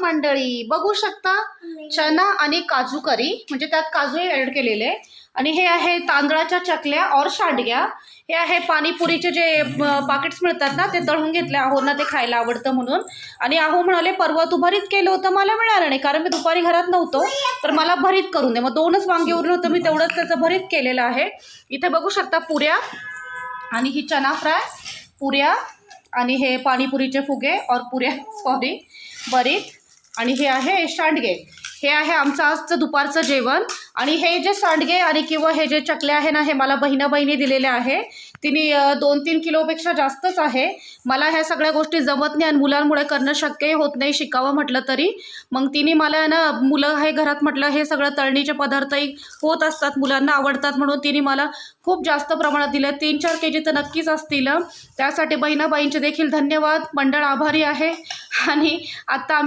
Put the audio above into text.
मंडळी, बघू शकता चना आणि काजू करी, म्हणजे त्यात काजू ॲड केलेले. आणि हे आहे तांदळाच्या चकल्या और सांडग्या. हे आहे पाणीपुरीचे जे पाकिट्स मिळतात ना, ते दळून घेतले आहोंना, ते खायला आवडतं म्हणून. आणि आहो म्हणाले परवा तू भरीत केलं होतं, मला मिळालं नाही कारण मी दुपारी घरात नव्हतो, तर मला भरीत करून दे. मग 2च वांगे उरलं होतं, मी तेवढंच त्याचं भरीत केलेलं आहे. इथे बघू शकता पुऱ्या, आणि ही चना फ्राय, पुऱ्या, आणि हे पाणीपुरीचे फुगे और पुऱ्या सॉरी भरीत, आणि हे आहे सांडगे. हे आहे आमचं आजचं दुपारचं जेवण. आणि हे जे सांडगे आणि किंवा हे जे चकले आहे ना, हे मला बहिणी दिलेले आहे. तिने 2-3 किलोपेक्षा जास्तच आहे. मला ह्या सगळ्या गोष्टी जमत नाही आणि मुलांमुळे करणं शक्यही होत नाही, शिकावं म्हटलं तरी. मग तिने मला ना, मुलं आहे घरात म्हटलं, हे सगळं तळणीचे पदार्थही होत असतात, मुलांना आवडतात म्हणून तिने मला खूप जास्त प्रमाणात दिलं. 3-4 kg तर नक्कीच असतील. त्यासाठी बहिणाबाईंचे देखील धन्यवाद. मंडळ आभारी आहे. आणि आता आम्ही